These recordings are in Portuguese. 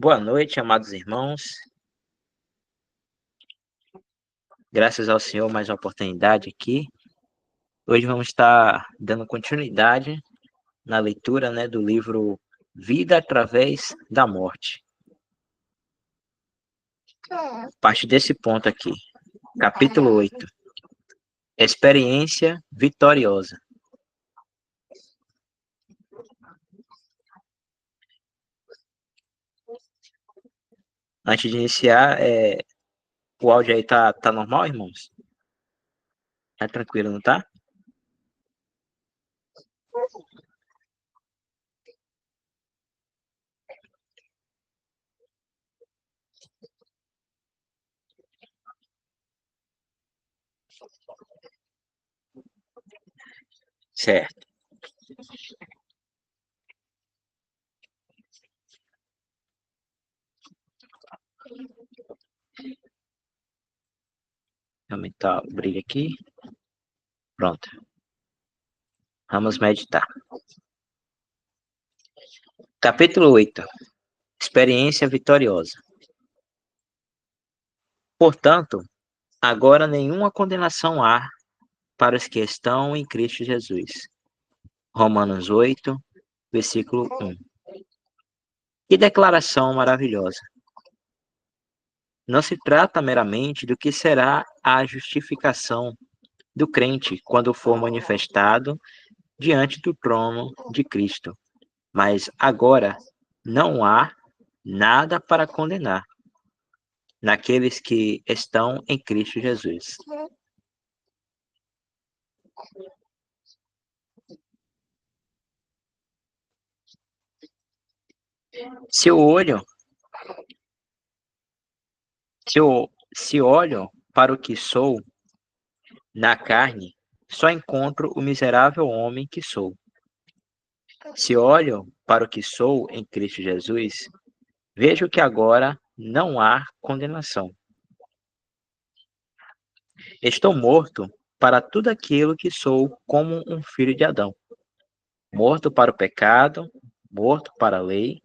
Boa noite, amados irmãos. Graças ao Senhor, mais uma oportunidade aqui. Hoje vamos estar dando continuidade na leitura, do livro Vida através da Morte. A partir desse ponto aqui, capítulo 8. Experiência vitoriosa. Antes de iniciar, o áudio aí tá normal, irmãos? Tá tranquilo, não tá? Certo. Vou aumentar o brilho aqui. Pronto. Vamos meditar. Capítulo 8. Experiência vitoriosa. Portanto, agora nenhuma condenação há para os que estão em Cristo Jesus. Romanos 8, versículo 1. Que declaração maravilhosa! Não se trata meramente do que será a justificação do crente quando for manifestado diante do trono de Cristo, mas agora não há nada para condenar naqueles que estão em Cristo Jesus. Se olho para o que sou na carne, só encontro o miserável homem que sou. Se olho para o que sou em Cristo Jesus, vejo que agora não há condenação. Estou morto para tudo aquilo que sou como um filho de Adão. Morto para o pecado, morto para a lei,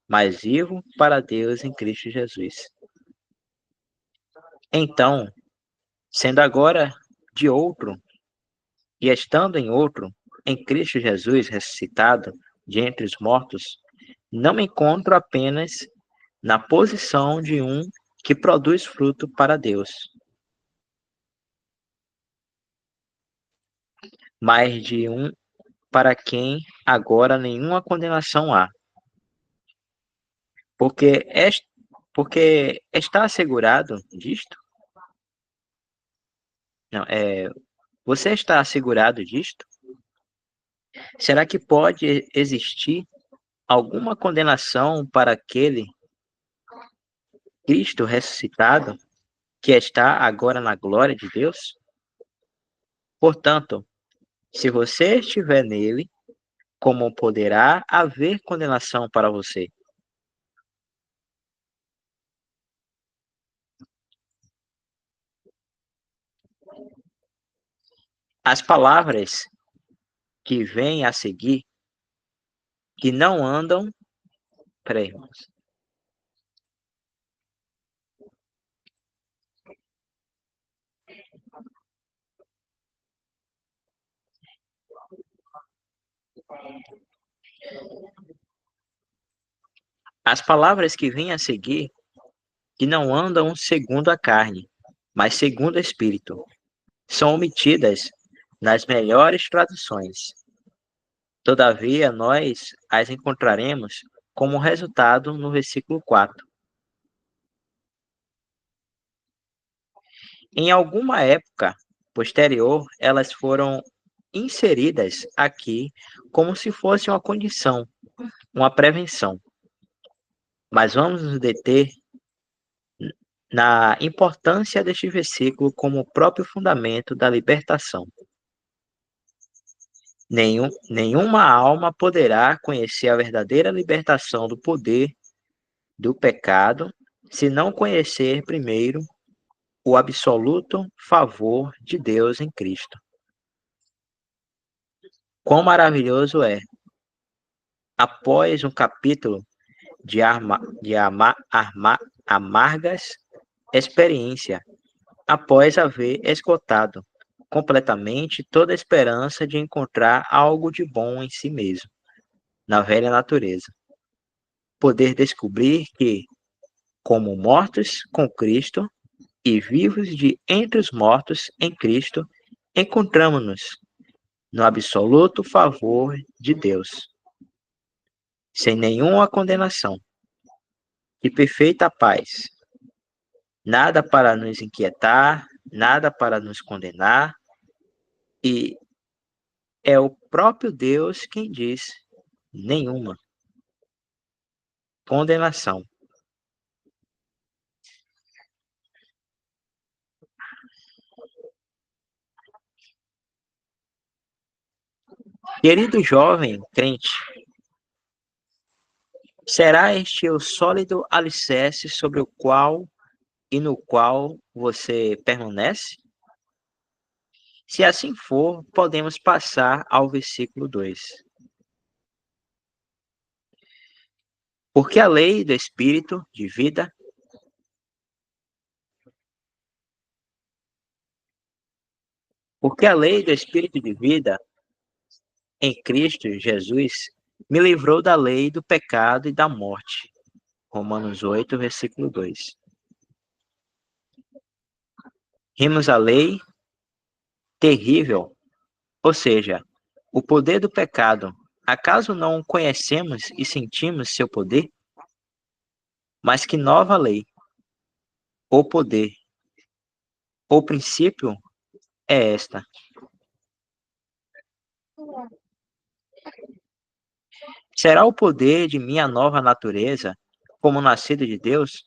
mas vivo para Deus em Cristo Jesus. Então, sendo agora de outro, e estando em outro, em Cristo Jesus ressuscitado de entre os mortos, não me encontro apenas na posição de um que produz fruto para Deus, mas de um para quem agora nenhuma condenação há. Porque está assegurado disto? Não, você está assegurado disto? Será que pode existir alguma condenação para aquele Cristo ressuscitado que está agora na glória de Deus? Portanto, se você estiver nele, como poderá haver condenação para você? As palavras que vêm a seguir, que não andam. Peraí, irmãos. As palavras que vêm a seguir, que não andam segundo a carne, mas segundo o Espírito, são omitidas nas melhores traduções. Todavia, nós as encontraremos como resultado no versículo 4. Em alguma época posterior, elas foram inseridas aqui como se fosse uma condição, uma prevenção. Mas vamos nos deter na importância deste versículo como o próprio fundamento da libertação. Nenhuma alma poderá conhecer a verdadeira libertação do poder do pecado se não conhecer primeiro o absoluto favor de Deus em Cristo. Quão maravilhoso é, após um capítulo amargas experiência, após haver esgotado completamente toda a esperança de encontrar algo de bom em si mesmo, na velha natureza. Poder descobrir que, como mortos com Cristo e vivos de entre os mortos em Cristo, encontramos-nos no absoluto favor de Deus, sem nenhuma condenação, e perfeita paz. Nada para nos inquietar, nada para nos condenar, e é o próprio Deus quem diz: nenhuma condenação. Querido jovem crente, será este o sólido alicerce sobre o qual e no qual você permanece? Se assim for, podemos passar ao versículo 2. Porque a lei do Espírito de vida, porque a lei do Espírito de vida em Cristo Jesus me livrou da lei do pecado e da morte. Romanos 8, versículo 2. Rimos a lei terrível, ou seja, o poder do pecado. Acaso não conhecemos e sentimos seu poder? Mas que nova lei, ou poder, ou princípio é esta? Será o poder de minha nova natureza, como nascido de Deus?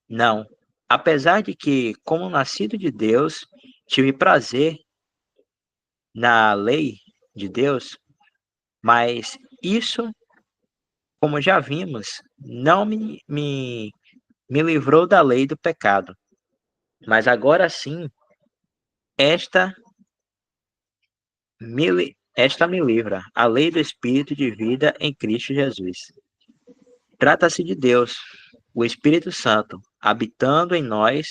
Não. Apesar de que, como nascido de Deus, tive prazer na lei de Deus, mas isso, como já vimos, não me livrou da lei do pecado. Mas agora sim, esta esta me livra, a lei do Espírito de vida em Cristo Jesus. Trata-se de Deus, o Espírito Santo, habitando em nós.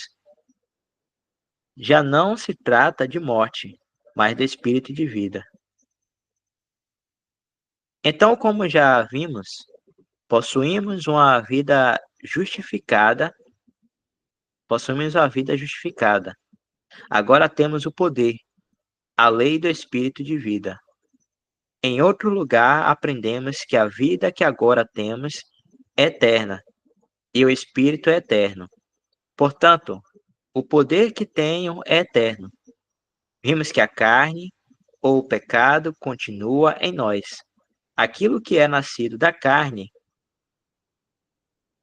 Já não se trata de morte, mas de espírito de vida. Então, como já vimos, possuímos uma vida justificada, possuímos a vida justificada. Agora temos o poder, a lei do espírito de vida. Em outro lugar, aprendemos que a vida que agora temos é eterna e o espírito é eterno. Portanto, o poder que tenho é eterno. Vimos que a carne ou o pecado continua em nós. Aquilo que é nascido da carne,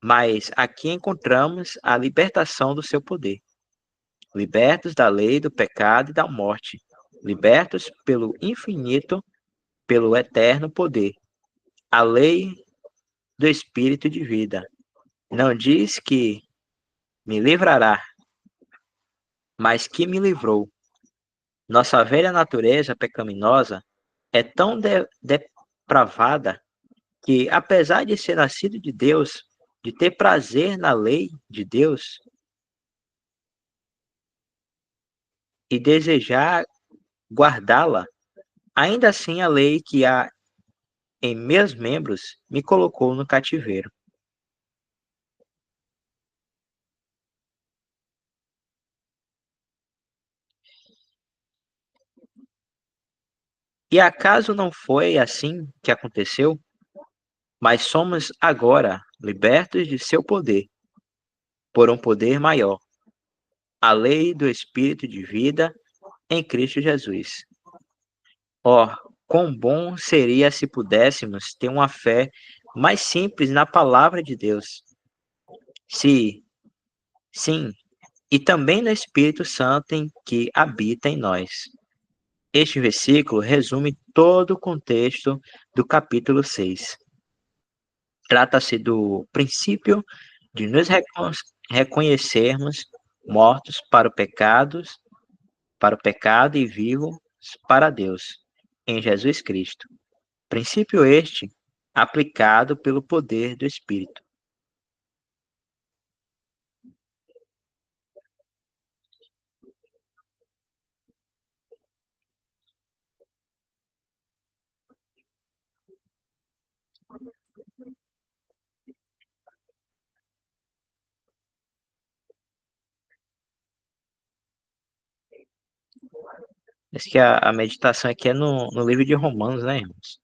mas aqui encontramos a libertação do seu poder. Libertos da lei, do pecado e da morte. Libertos pelo infinito, pelo eterno poder. A lei do Espírito de vida. Não diz que me livrará, mas que me livrou. Nossa velha natureza pecaminosa é tão depravada que, apesar de ser nascido de Deus, de ter prazer na lei de Deus e desejar guardá-la, ainda assim a lei que há em meus membros me colocou no cativeiro. E acaso não foi assim que aconteceu? Mas somos agora libertos de seu poder, por um poder maior, a lei do Espírito de vida em Cristo Jesus. Oh, quão bom seria se pudéssemos ter uma fé mais simples na palavra de Deus. Se, sim, e também no Espírito Santo em que habita em nós. Este versículo resume todo o contexto do capítulo 6. Trata-se do princípio de nos reconhecermos mortos para o pecado e vivos para Deus, em Jesus Cristo. Princípio este aplicado pelo poder do Espírito. Diz que a meditação aqui é no livro de Romanos, né, irmãos?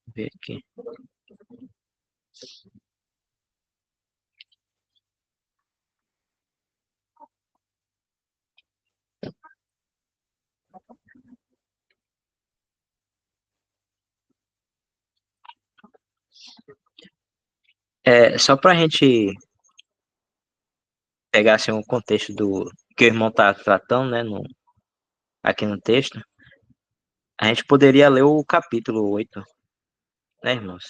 Vou ver aqui. Só para a gente pegar assim, o contexto do que o irmão está tratando, né, aqui no texto, a gente poderia ler o capítulo 8, né, irmãos?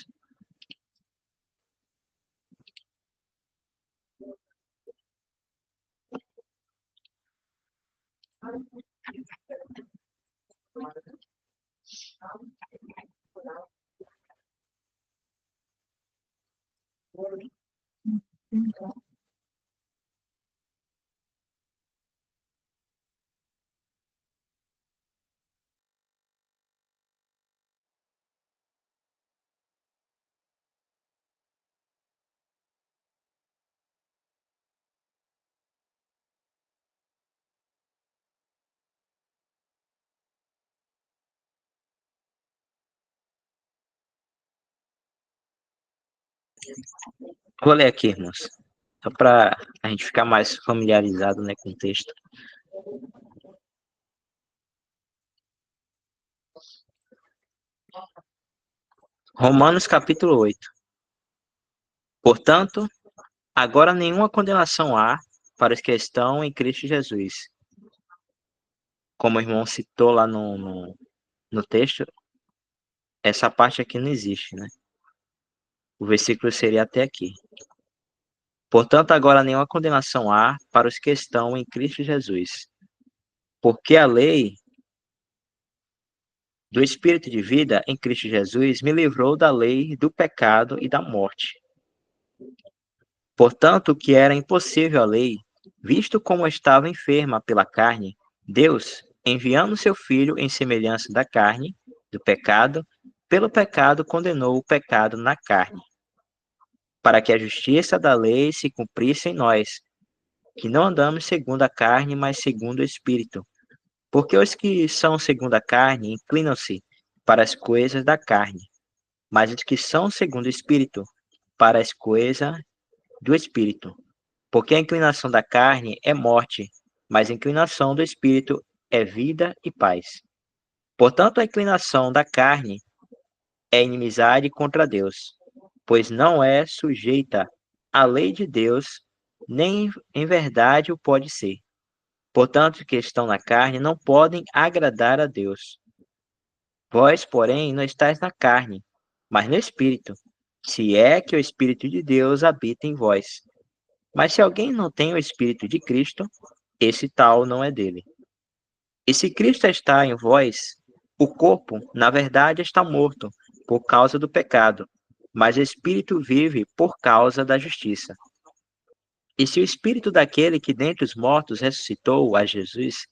Vou ler aqui, irmãos, só para a gente ficar mais familiarizado, né, com o texto. Romanos capítulo 8. Portanto, agora nenhuma condenação há para os que estão em Cristo Jesus. Como o irmão citou lá no texto, essa parte aqui não existe, né? O versículo seria até aqui. Portanto, agora nenhuma condenação há para os que estão em Cristo Jesus. Porque a lei do Espírito de vida em Cristo Jesus me livrou da lei do pecado e da morte. Portanto, o que era impossível à lei, visto como estava enferma pela carne, Deus, enviando seu Filho em semelhança da carne, do pecado, pelo pecado condenou o pecado na carne, para que a justiça da lei se cumprisse em nós, que não andamos segundo a carne, mas segundo o Espírito. Porque os que são segundo a carne inclinam-se para as coisas da carne, mas os que são segundo o Espírito, para as coisas do Espírito. Porque a inclinação da carne é morte, mas a inclinação do Espírito é vida e paz. Portanto, a inclinação da carne é inimizade contra Deus, pois não é sujeita à lei de Deus, nem em verdade o pode ser. Portanto, os que estão na carne não podem agradar a Deus. Vós, porém, não estáis na carne, mas no Espírito, se é que o Espírito de Deus habita em vós. Mas se alguém não tem o Espírito de Cristo, esse tal não é dele. E se Cristo está em vós, o corpo, na verdade, está morto por causa do pecado, mas o Espírito vive por causa da justiça. E se o Espírito daquele que dentre os mortos ressuscitou a Jesus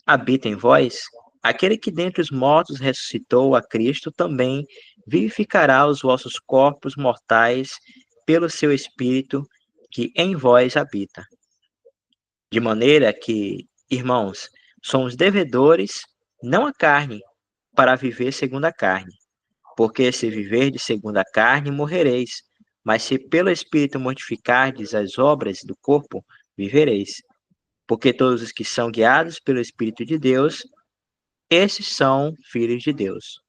habita em vós, aquele que dentre os mortos ressuscitou a Cristo também vivificará os vossos corpos mortais pelo seu Espírito que em vós habita. De maneira que, irmãos, somos devedores, não a carne, para viver segundo a carne. Porque se viverdes segundo a carne, morrereis. Mas se pelo Espírito mortificardes as obras do corpo, vivereis. Porque todos os que são guiados pelo Espírito de Deus, esses são filhos de Deus.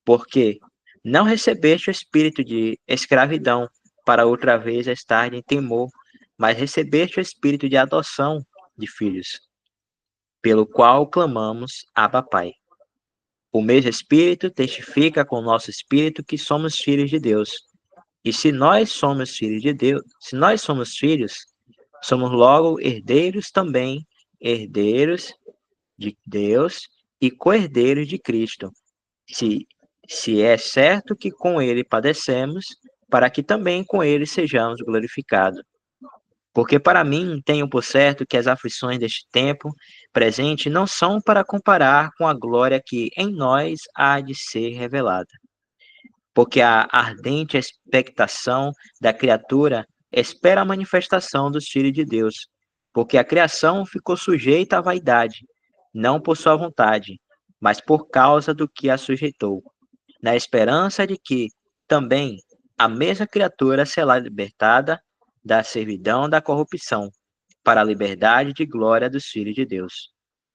Porque não recebeste o espírito de escravidão, para outra vez estar em temor, mas recebeste o espírito de adoção de filhos, pelo qual clamamos, Abba Pai. O mesmo Espírito testifica com o nosso espírito que somos filhos de Deus. E se nós somos filhos de Deus, se nós somos filhos, somos logo herdeiros também, herdeiros de Deus e co-herdeiros de Cristo. Se, se é certo que com ele padecemos, para que também com ele sejamos glorificados. Porque para mim tenho por certo que as aflições deste tempo presente não são para comparar com a glória que em nós há de ser revelada. Porque a ardente expectação da criatura espera a manifestação dos filhos de Deus. Porque a criação ficou sujeita à vaidade, não por sua vontade, mas por causa do que a sujeitou, na esperança de que também a mesma criatura será libertada da servidão da corrupção, para a liberdade de glória dos filhos de Deus.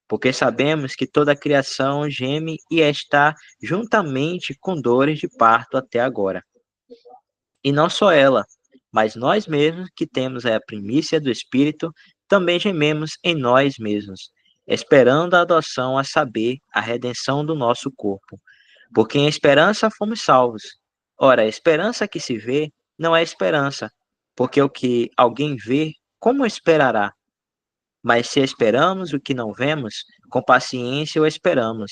Porque sabemos que toda a criação geme e está juntamente com dores de parto até agora. E não só ela, mas nós mesmos que temos a primícia do Espírito, também gememos em nós mesmos, esperando a adoção, a saber, a redenção do nosso corpo. Porque em esperança fomos salvos. Ora, a esperança que se vê não é esperança, porque o que alguém vê, como esperará? Mas se esperamos o que não vemos, com paciência o esperamos.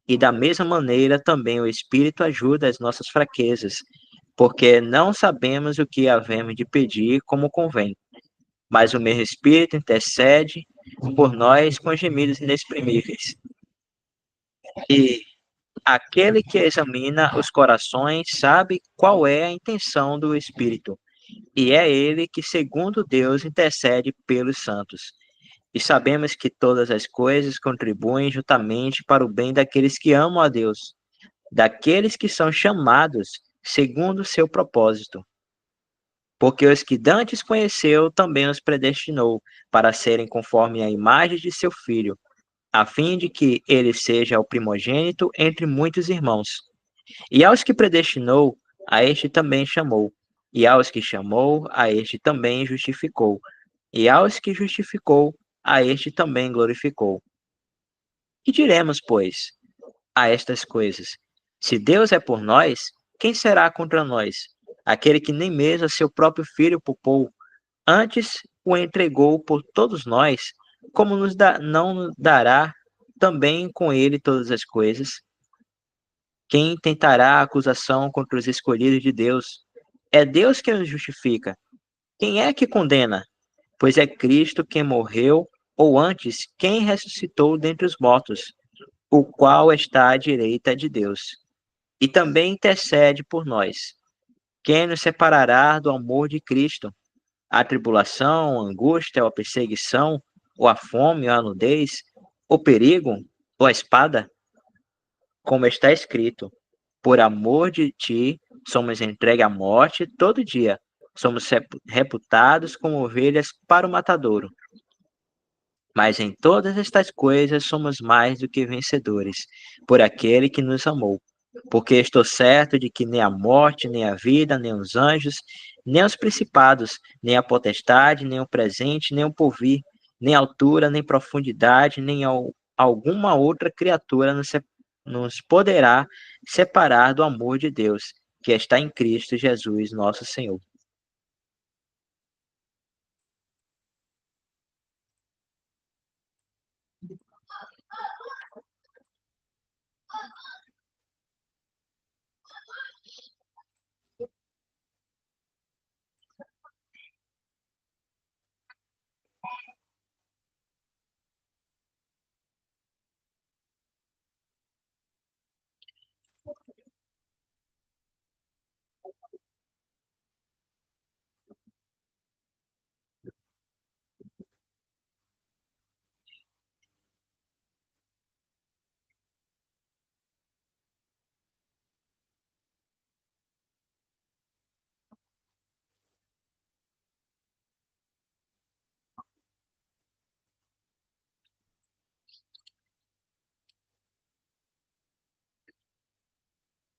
E da mesma maneira também o Espírito ajuda as nossas fraquezas, porque não sabemos o que havemos de pedir como convém. Mas o mesmo Espírito intercede por nós com gemidos inexprimíveis. E aquele que examina os corações sabe qual é a intenção do Espírito, e é ele que, segundo Deus, intercede pelos santos. E sabemos que todas as coisas contribuem juntamente para o bem daqueles que amam a Deus, daqueles que são chamados segundo o seu propósito. Porque os que dantes conheceu, também os predestinou para serem conforme a imagem de seu Filho, a fim de que ele seja o primogênito entre muitos irmãos. E aos que predestinou, a este também chamou. E aos que chamou, a este também justificou. E aos que justificou, a este também glorificou. Que diremos, pois, a estas coisas? Se Deus é por nós, quem será contra nós? Aquele que nem mesmo a seu próprio filho poupou, antes o entregou por todos nós, como não nos dará também com ele todas as coisas? Quem tentará acusação contra os escolhidos de Deus? É Deus quem os justifica. Quem é que condena? Pois é Cristo quem morreu, ou antes, quem ressuscitou dentre os mortos, o qual está à direita de Deus, e também intercede por nós. Quem nos separará do amor de Cristo? A tribulação, a angústia, a perseguição, ou a fome, ou a nudez, o perigo, ou a espada? Como está escrito: por amor de ti, somos entregues à morte todo dia. Somos reputados como ovelhas para o matadouro. Mas em todas estas coisas somos mais do que vencedores, por aquele que nos amou. Porque estou certo de que nem a morte, nem a vida, nem os anjos, nem os principados, nem a potestade, nem o presente, nem o porvir, nem altura, nem profundidade, nem alguma outra criatura nos poderá separar do amor de Deus, que está em Cristo Jesus, nosso Senhor.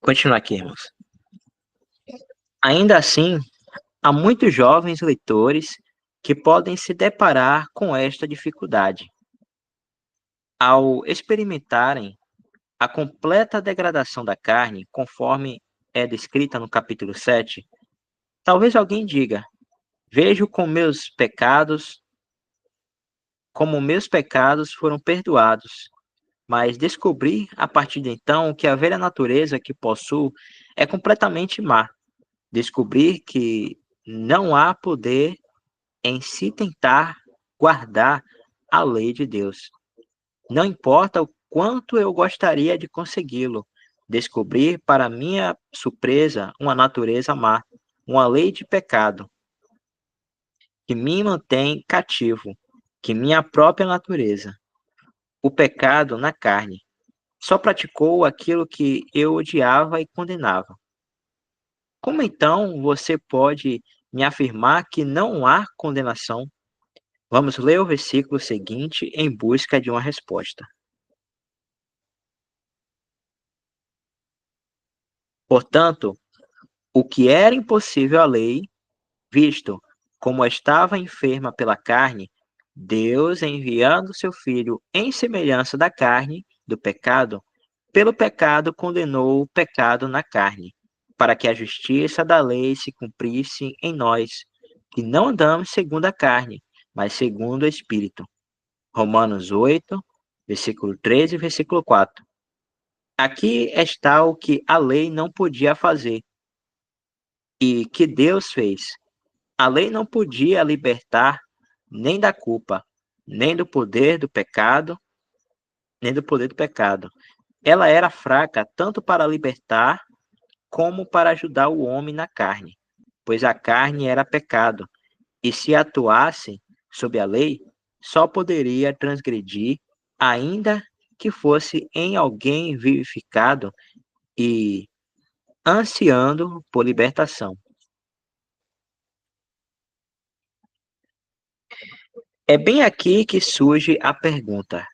Continuar aqui, irmãos. Ainda assim, há muitos jovens leitores que podem se deparar com esta dificuldade. Ao experimentarem a completa degradação da carne, conforme é descrita no capítulo 7, Talvez alguém diga: vejo como meus pecados foram perdoados, mas descobri a partir de então que a velha natureza que possuo é completamente má. Descobri que não há poder em se tentar guardar a lei de Deus. Não importa o quanto eu gostaria de consegui-lo, descobrir para minha surpresa uma natureza má, uma lei de pecado que me mantém cativo, que minha própria natureza, o pecado na carne, só praticou aquilo que eu odiava e condenava. Como então você pode me afirmar que não há condenação? Vamos ler o versículo seguinte em busca de uma resposta. Portanto, o que era impossível à lei, visto como estava enferma pela carne, Deus, enviando seu Filho em semelhança da carne, do pecado, pelo pecado condenou o pecado na carne, para que a justiça da lei se cumprisse em nós, que não andamos segundo a carne, mas segundo o Espírito. Romanos 8, versículo 13 e versículo 4. Aqui está o que a lei não podia fazer e que Deus fez. A lei não podia libertar nem da culpa, nem do poder do pecado, nem do poder do pecado. Ela era fraca tanto para libertar como para ajudar o homem na carne, pois a carne era pecado, e se atuasse sob a lei, só poderia transgredir, ainda que fosse em alguém vivificado e ansiando por libertação. É bem aqui que surge a pergunta: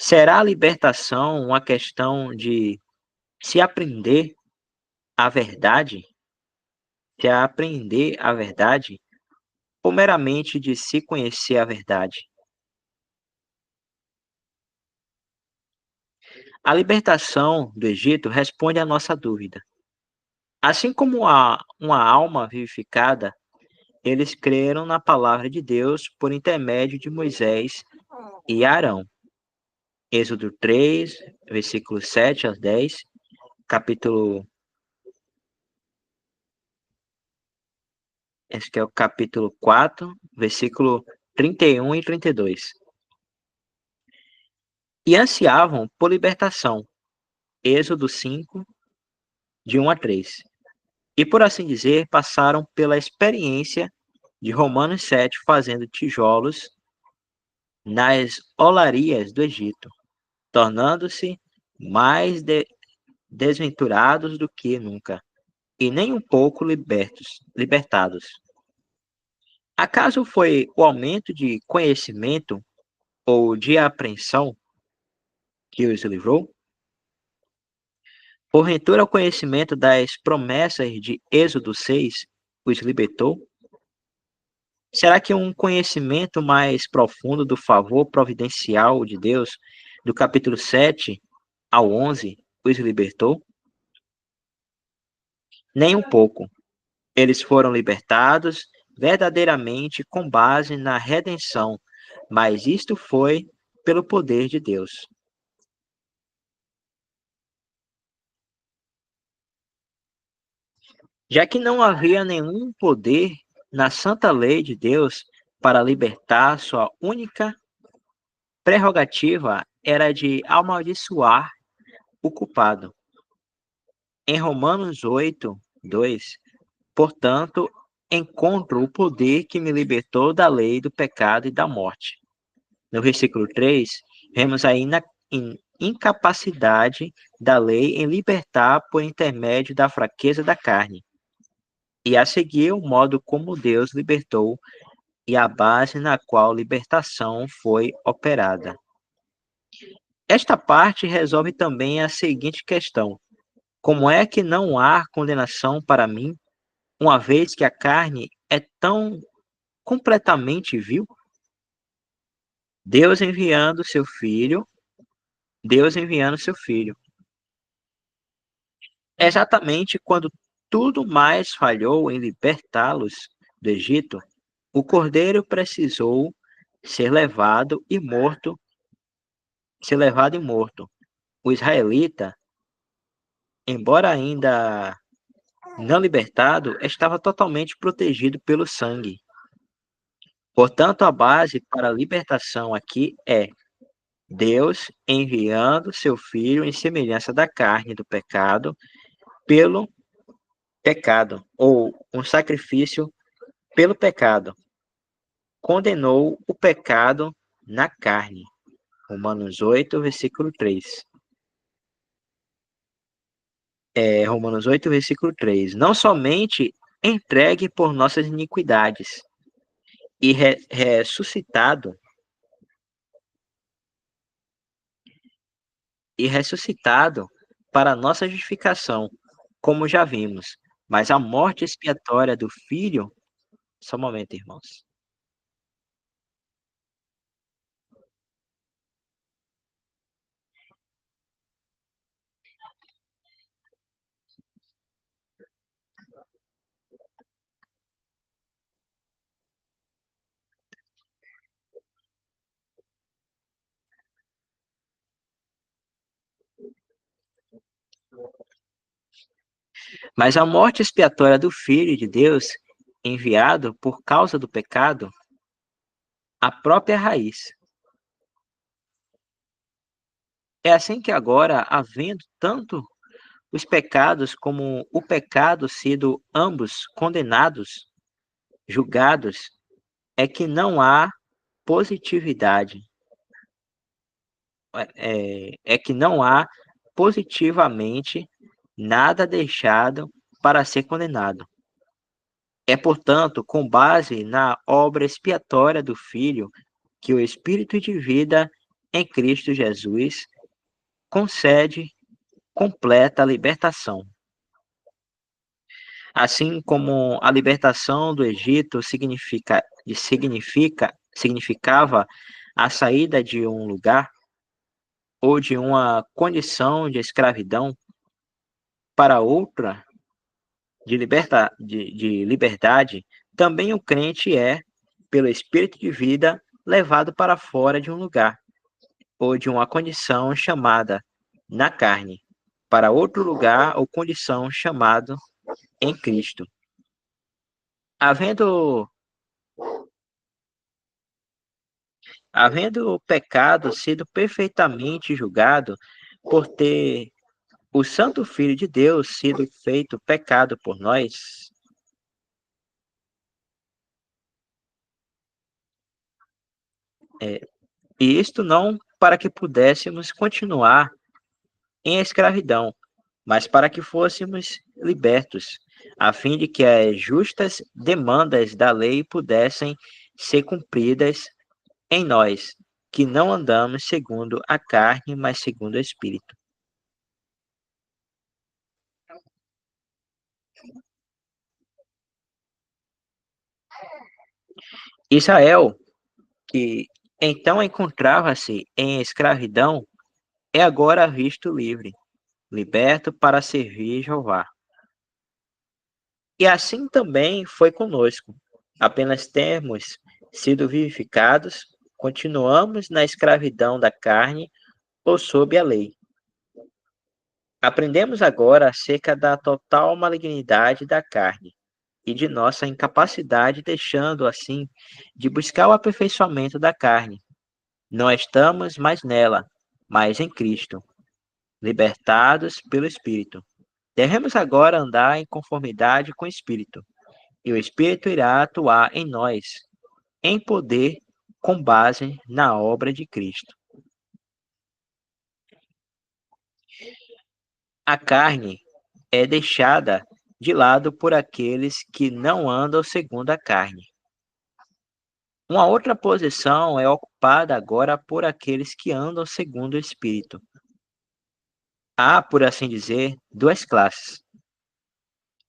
será a libertação uma questão de se aprender a verdade? Se aprender a verdade, ou meramente de se conhecer a verdade? A libertação do Egito responde à nossa dúvida. Assim como uma alma vivificada, eles creram na palavra de Deus por intermédio de Moisés e Arão. Êxodo 3, versículos 7 a 10, capítulo, esse que é o capítulo 4, versículo 31 e 32. E ansiavam por libertação. Êxodo 5, de 1 a 3. E por assim dizer, passaram pela experiência de Romanos 7 fazendo tijolos nas olarias do Egito, tornando-se mais desventurados do que nunca, e nem um pouco libertados. Acaso foi o aumento de conhecimento ou de apreensão que os livrou? Porventura o conhecimento das promessas de Êxodo 6 os libertou? Será que um conhecimento mais profundo do favor providencial de Deus, do capítulo 7 ao 11, os libertou? Nem um pouco. Eles foram libertados verdadeiramente com base na redenção, mas isto foi pelo poder de Deus. Já que não havia nenhum poder na santa lei de Deus para libertar, sua única prerrogativa era de amaldiçoar o culpado. Em Romanos 8, 2, portanto, encontro o poder que me libertou da lei do pecado e da morte. No versículo 3, vemos a incapacidade da lei em libertar por intermédio da fraqueza da carne. E a seguir, o modo como Deus libertou e a base na qual libertação foi operada. Esta parte resolve também a seguinte questão: como é que não há condenação para mim, uma vez que a carne é tão completamente vil? Deus enviando seu filho, Deus enviando seu filho. Exatamente quando tudo mais falhou em libertá-los do Egito, o cordeiro precisou ser levado e morto, ser levado e morto. O israelita, embora ainda não libertado, estava totalmente protegido pelo sangue. Portanto, a base para a libertação aqui é Deus enviando seu filho em semelhança da carne do pecado pelo pecado, ou um sacrifício pelo pecado. Condenou o pecado na carne. Romanos 8, versículo 3. Romanos 8, versículo 3. Não somente entregue por nossas iniquidades e ressuscitado para nossa justificação, como já vimos, mas a morte expiatória do Filho. Só um momento, irmãos. Mas a morte expiatória do Filho de Deus, enviado por causa do pecado, a própria raiz. É assim que agora, havendo tanto os pecados como o pecado sido ambos condenados, julgados, é que não há positividade, é que não há positivamente nada deixado para ser condenado. É, portanto, com base na obra expiatória do Filho, que o Espírito de vida em Cristo Jesus concede completa libertação. Assim como a libertação do Egito significava a saída de um lugar ou de uma condição de escravidão para outra de liberdade, também o crente é, pelo Espírito de vida, levado para fora de um lugar ou de uma condição chamada na carne, para outro lugar ou condição chamado em Cristo. Havendo Havendo o pecado sido perfeitamente julgado por ter o Santo Filho de Deus sido feito pecado por nós, e isto não para que pudéssemos continuar em escravidão, mas para que fôssemos libertos, a fim de que as justas demandas da lei pudessem ser cumpridas em nós, que não andamos segundo a carne, mas segundo o Espírito. Israel, que então encontrava-se em escravidão, é agora visto livre, liberto para servir Jeová. E assim também foi conosco. Apenas temos sido vivificados, continuamos na escravidão da carne ou sob a lei. Aprendemos agora acerca da total malignidade da carne e de nossa incapacidade, deixando assim de buscar o aperfeiçoamento da carne. Não estamos mais nela, mas em Cristo, libertados pelo Espírito. Devemos agora andar em conformidade com o Espírito, e o Espírito irá atuar em nós, em poder, com base na obra de Cristo. A carne é deixada de lado por aqueles que não andam segundo a carne. Uma outra posição é ocupada agora por aqueles que andam segundo o Espírito. Há, por assim dizer, duas classes,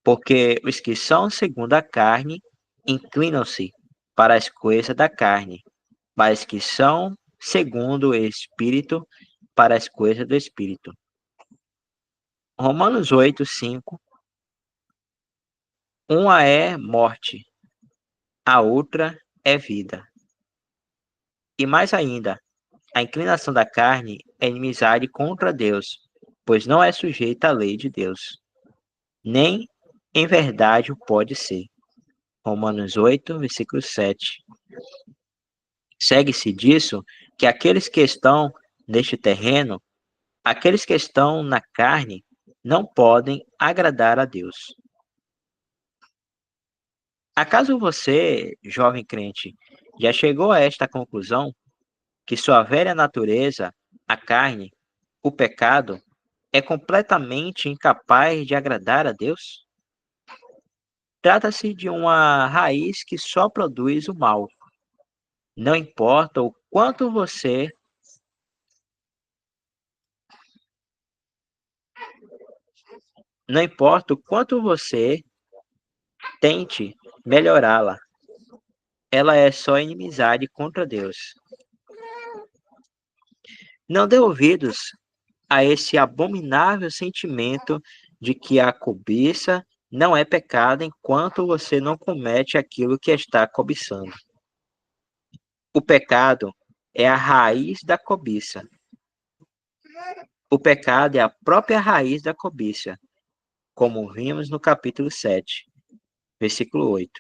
porque os que são segundo a carne inclinam-se para as coisas da carne, mas que são segundo o Espírito para as coisas do Espírito. Romanos 8, 5. Uma é morte, a outra é vida. E mais ainda, a inclinação da carne é inimizade contra Deus, pois não é sujeita à lei de Deus, nem em verdade o pode ser. Romanos 8, versículo 7. Segue-se disso que aqueles que estão neste terreno, aqueles que estão na carne, não podem agradar a Deus. Acaso você, jovem crente, já chegou a esta conclusão que sua velha natureza, a carne, o pecado, é completamente incapaz de agradar a Deus? Trata-se de uma raiz que só produz o mal. Não importa o quanto você, não importa o quanto você tente melhorá-la, ela é só inimizade contra Deus. Não dê ouvidos a esse abominável sentimento de que a cobiça não é pecado enquanto você não comete aquilo que está cobiçando. O pecado é a raiz da cobiça. O pecado é a própria raiz da cobiça, como vimos no capítulo 7, versículo 8.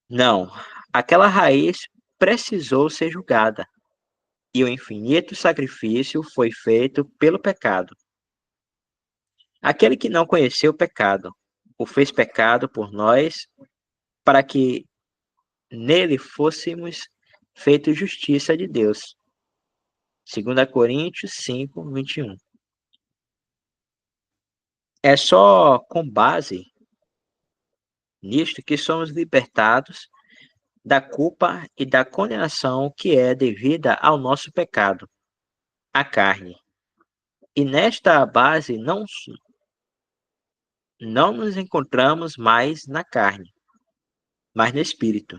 Não, aquela raiz precisou ser julgada, e o infinito sacrifício foi feito pelo pecado. Aquele que não conheceu o pecado, o fez pecado por nós, para que nele fôssemos feitos justiça de Deus. 2 Coríntios 5, 21. É só com base nisto que somos libertados da culpa e da condenação que é devida ao nosso pecado, a carne. E nesta base não nos encontramos mais na carne, mas no espírito.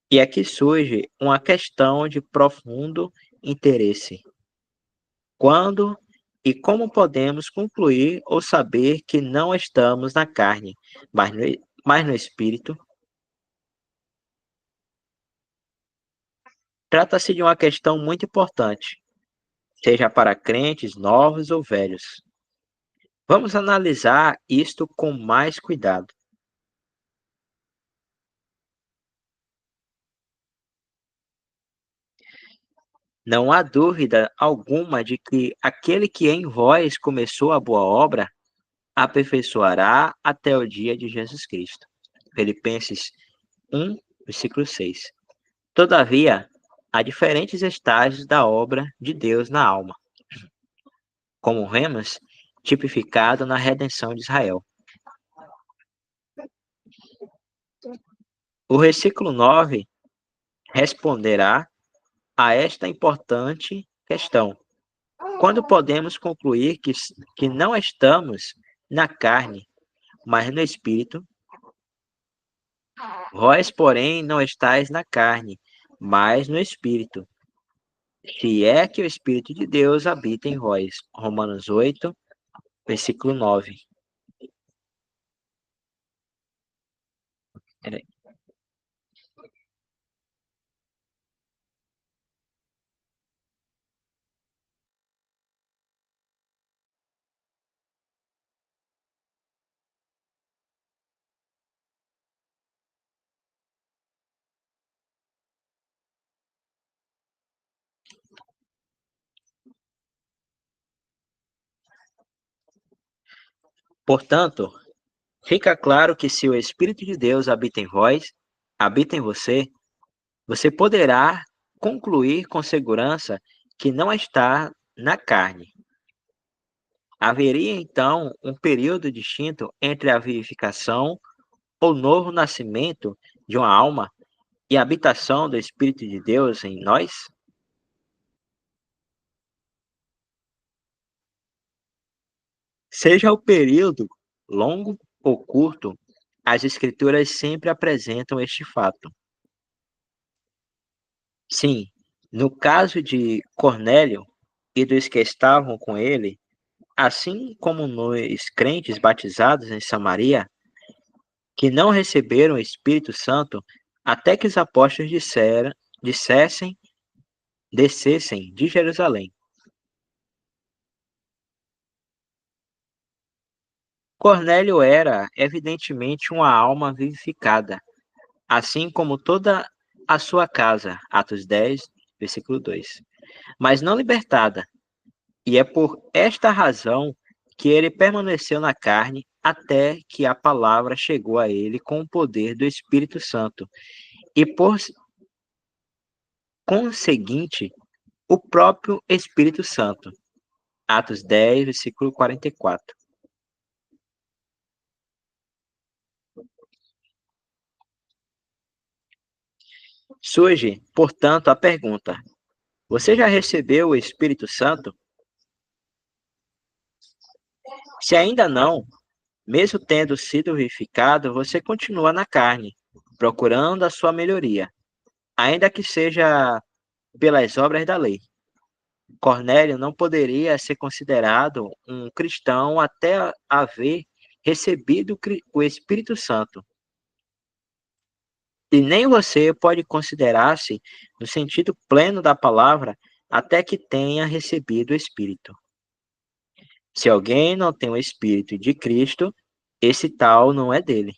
E aqui surge uma questão de profundo interesse. Quando e como podemos concluir ou saber que não estamos na carne, mas no espírito? Trata-se de uma questão muito importante, seja para crentes novos ou velhos. Vamos analisar isto com mais cuidado. Não há dúvida alguma de que aquele que em vós começou a boa obra, aperfeiçoará até o dia de Jesus Cristo. Filipenses 1, versículo 6. Todavia, há diferentes estágios da obra de Deus na alma, como vemos tipificado na redenção de Israel. O versículo 9 responderá a esta importante questão. Quando podemos concluir que não estamos na carne, mas no espírito, vós, porém, não estáis na carne, mas no espírito, se é que o Espírito de Deus habita em vós. Romanos 8, versículo 9. Portanto, fica claro que se o Espírito de Deus habita em vós, habita em você, você poderá concluir com segurança que não está na carne. Haveria então um período distinto entre a vivificação ou novo nascimento de uma alma e a habitação do Espírito de Deus em nós? Seja o período longo ou curto, as Escrituras sempre apresentam este fato. Sim, no caso de Cornélio e dos que estavam com ele, Assim como nos crentes batizados em Samaria, que não receberam o Espírito Santo até que os apóstolos descessem de Jerusalém. Cornélio era, evidentemente, uma alma vivificada, assim como toda a sua casa, Atos 10, versículo 2, mas não libertada. E é por esta razão que ele permaneceu na carne até que a palavra chegou a ele com o poder do Espírito Santo, e por conseguinte, o próprio Espírito Santo. Atos 10, versículo 44. Surge, portanto, a pergunta: você já recebeu o Espírito Santo? Se ainda não, mesmo tendo sido vivificado, você continua na carne, procurando a sua melhoria, ainda que seja pelas obras da lei. Cornélio não poderia ser considerado um cristão até haver recebido o Espírito Santo. E nem você pode considerar-se no sentido pleno da palavra até que tenha recebido o Espírito. Se alguém não tem o Espírito de Cristo, esse tal não é dele.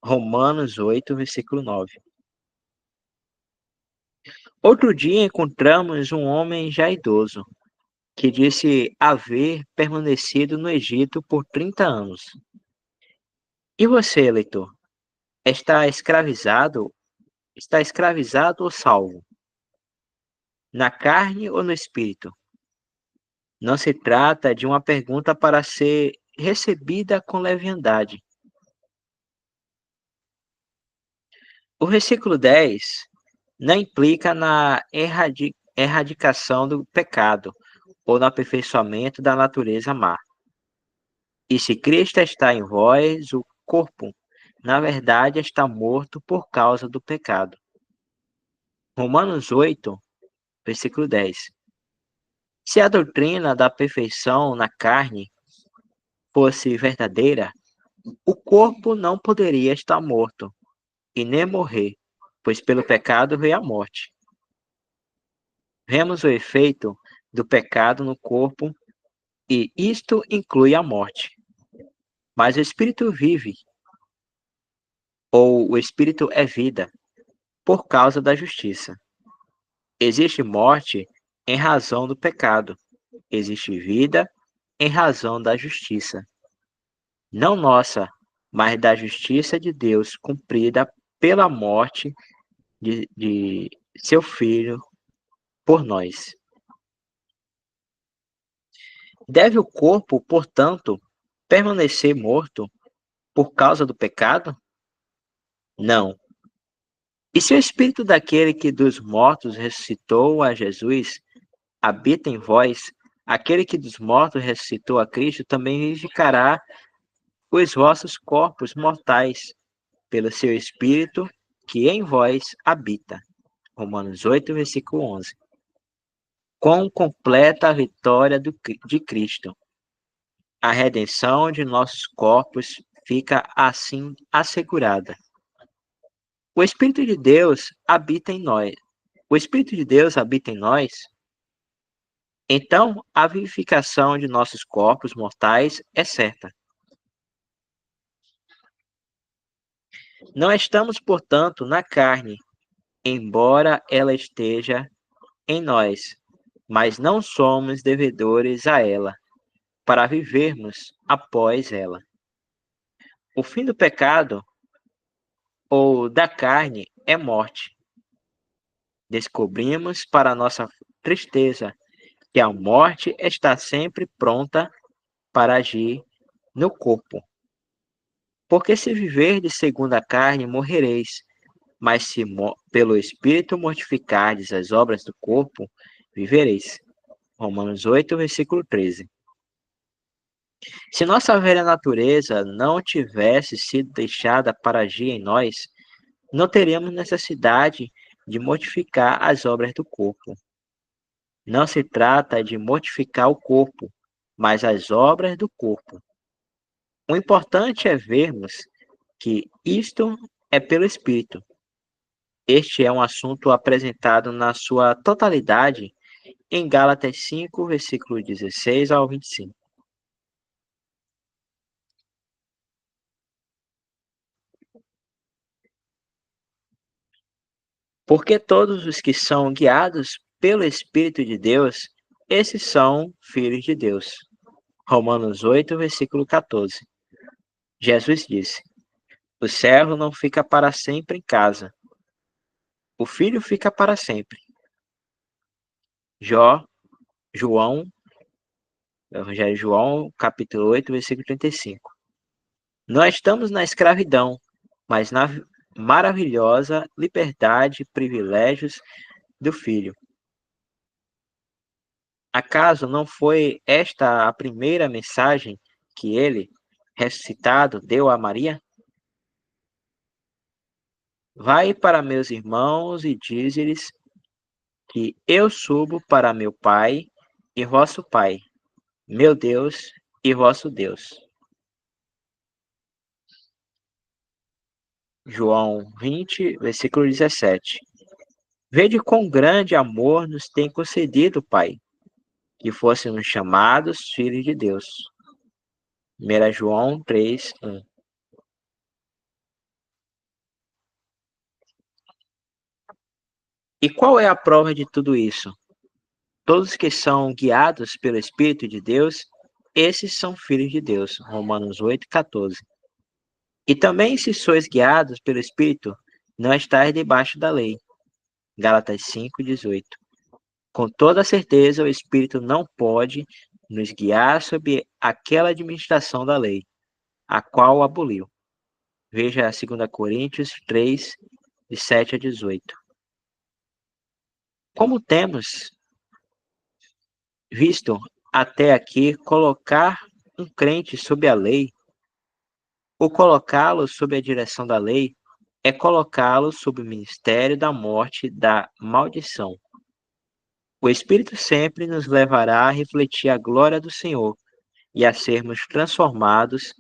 Romanos 8, versículo 9. Outro dia encontramos um homem já idoso, que disse haver permanecido no Egito por 30 anos. E você, leitor, está escravizado? Está escravizado ou salvo? Na carne ou no espírito? Não se trata de uma pergunta para ser recebida com leviandade. O versículo 10 não implica na erradicação do pecado ou no aperfeiçoamento da natureza má. E se Cristo está em vós, o corpo, na verdade, está morto por causa do pecado. Romanos 8, versículo 10. Se a doutrina da perfeição na carne fosse verdadeira, o corpo não poderia estar morto e nem morrer, pois pelo pecado veio a morte. Vemos o efeito do pecado no corpo e isto inclui a morte. Mas o espírito vive, ou o espírito é vida, por causa da justiça. Existe morte em razão do pecado, existe vida em razão da justiça. Não nossa, mas da justiça de Deus cumprida pela morte de seu Filho por nós. Deve o corpo, portanto, permanecer morto por causa do pecado? Não. E se o espírito daquele que dos mortos ressuscitou a Jesus habita em vós, aquele que dos mortos ressuscitou a Cristo também vivificará os vossos corpos mortais pelo seu espírito que em vós habita. Romanos 8, versículo 11. Quão completa a vitória de Cristo. A redenção de nossos corpos fica assim assegurada. O Espírito de Deus habita em nós. O Espírito de Deus habita em nós. Então, a vivificação de nossos corpos mortais é certa. Não estamos, portanto, na carne, embora ela esteja em nós, mas não somos devedores a ela, para vivermos após ela. O fim do pecado ou da carne é morte. Descobrimos, para nossa tristeza, que a morte está sempre pronta para agir no corpo. Porque se viverdes segundo a carne, morrereis, mas se pelo Espírito mortificardes as obras do corpo, vivereis. Romanos 8, versículo 13. Se nossa velha natureza não tivesse sido deixada para agir em nós, não teríamos necessidade de mortificar as obras do corpo. Não se trata de mortificar o corpo, mas as obras do corpo. O importante é vermos que isto é pelo Espírito. Este é um assunto apresentado na sua totalidade em Gálatas 5, versículo 16 ao 25. Porque todos os que são guiados pelo Espírito de Deus, esses são filhos de Deus. Romanos 8, versículo 14. Jesus disse: O servo não fica para sempre em casa, o filho fica para sempre. Jó, João, Evangelho de João, capítulo 8, versículo 35. Nós estamos na escravidão, mas na maravilhosa liberdade e privilégios do filho. Acaso não foi esta a primeira mensagem que ele, ressuscitado, deu a Maria? Vai para meus irmãos e dize-lhes que eu subo para meu Pai e vosso Pai, meu Deus e vosso Deus. João 20, versículo 17. Vede quão grande amor nos tem concedido, Pai, que fôssemos chamados filhos de Deus. 1 João 3, 1. E qual é a prova de tudo isso? Todos que são guiados pelo Espírito de Deus, esses são filhos de Deus. Romanos 8, 14. E também se sois guiados pelo Espírito, não estáis debaixo da lei. Gálatas 5, 18. Com toda certeza, o Espírito não pode nos guiar sob aquela administração da lei, a qual aboliu. Veja 2 Coríntios 3, de 7 a 18. Como temos visto até aqui, colocar um crente sob a lei, ou colocá-lo sob a direção da lei, é colocá-lo sob o ministério da morte da maldição. O Espírito sempre nos levará a refletir a glória do Senhor e a sermos transformados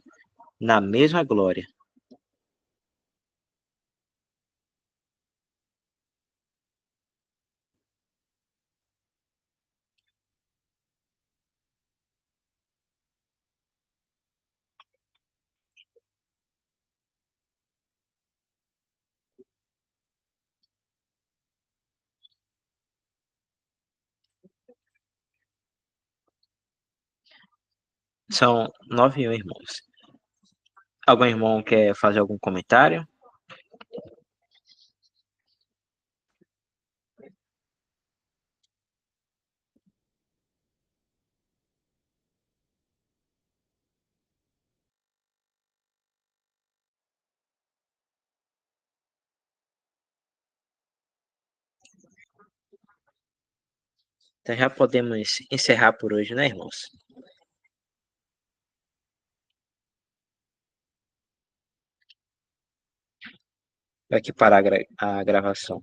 na mesma glória. São 9 irmãos. Algum irmão quer fazer algum comentário? Então já podemos encerrar por hoje, né, irmãos? Vai aqui parar a gravação.